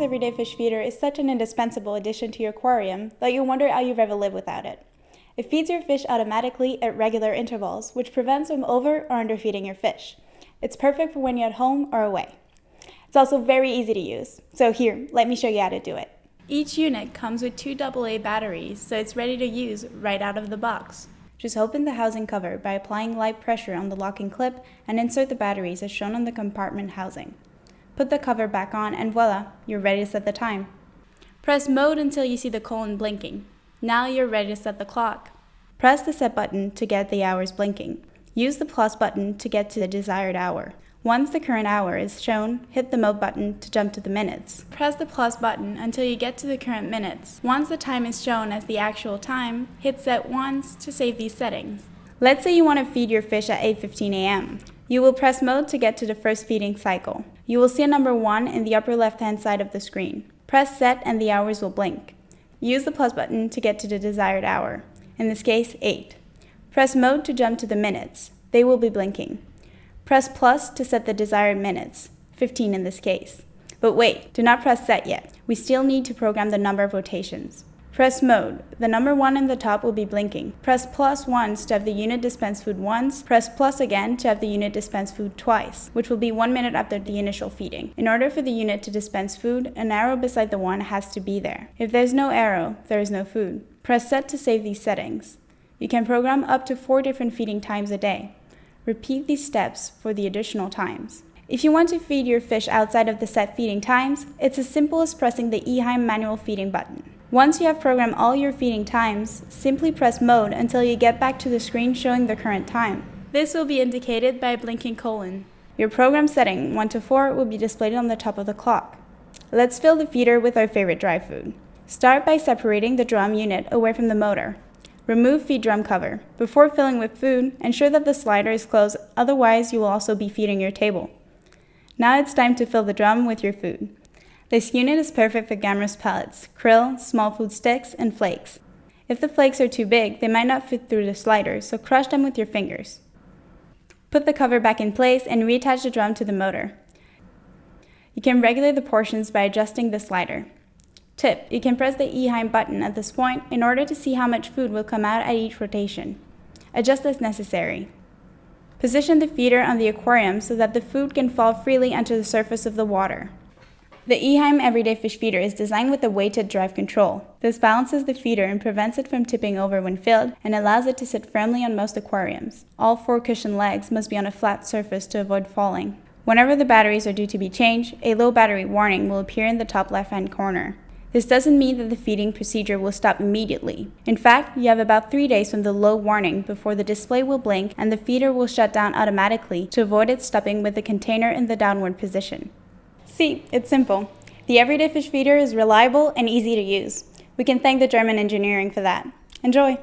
Eheim's Everyday Fish Feeder is such an indispensable addition to your aquarium that you'll wonder how you've ever lived without it. It feeds your fish automatically at regular intervals, which prevents from over or underfeeding your fish. It's perfect for when you're at home or away. It's also very easy to use. So here, let me show you how to do it. Each unit comes with 2 AA batteries, so it's ready to use right out of the box. Just open the housing cover by applying light pressure on the locking clip and insert the batteries as shown on the compartment housing. Put the cover back on and voila, you're ready to set the time. Press mode until you see the colon blinking. Now you're ready to set the clock. Press the set button to get the hours blinking. Use the plus button to get to the desired hour. Once the current hour is shown, hit the mode button to jump to the minutes. Press the plus button until you get to the current minutes. Once the time is shown as the actual time, hit set once to save these settings. Let's say you want to feed your fish at 8:15 a.m. You will press mode to get to the first feeding cycle. You will see a number 1 in the upper left-hand side of the screen. Press set and the hours will blink. Use the plus button to get to the desired hour, in this case 8. Press mode to jump to the minutes. They will be blinking. Press plus to set the desired minutes, 15 in this case. But wait, do not press set yet. We still need to program the number of rotations. Press mode. The number 1 in the top will be blinking. Press plus once to have the unit dispense food once. Press plus again to have the unit dispense food twice, which will be 1 minute after the initial feeding. In order for the unit to dispense food, an arrow beside the 1 has to be there. If there's no arrow, there is no food. Press set to save these settings. You can program up to 4 different feeding times a day. Repeat these steps for the additional times. If you want to feed your fish outside of the set feeding times, it's as simple as pressing the Eheim manual feeding button. Once you have programmed all your feeding times, simply press mode until you get back to the screen showing the current time. This will be indicated by a blinking colon. Your program setting 1 to 4 will be displayed on the top of the clock. Let's fill the feeder with our favorite dry food. Start by separating the drum unit away from the motor. Remove feed drum cover. Before filling with food, ensure that the slider is closed, otherwise you will also be feeding your table. Now it's time to fill the drum with your food. This unit is perfect for gammerous pellets, krill, small food sticks, and flakes. If the flakes are too big, they might not fit through the slider, so crush them with your fingers. Put the cover back in place and reattach the drum to the motor. You can regulate the portions by adjusting the slider. Tip: you can press the Eheim button at this point in order to see how much food will come out at each rotation. Adjust as necessary. Position the feeder on the aquarium so that the food can fall freely onto the surface of the water. The Eheim Everyday Fish Feeder is designed with a weighted drive control. This balances the feeder and prevents it from tipping over when filled and allows it to sit firmly on most aquariums. All 4 cushion legs must be on a flat surface to avoid falling. Whenever the batteries are due to be changed, a low battery warning will appear in the top left-hand corner. This doesn't mean that the feeding procedure will stop immediately. In fact, you have about 3 days from the low warning before the display will blink and the feeder will shut down automatically to avoid it stopping with the container in the downward position. See, it's simple. The Everyday Fish Feeder is reliable and easy to use. We can thank the German engineering for that. Enjoy!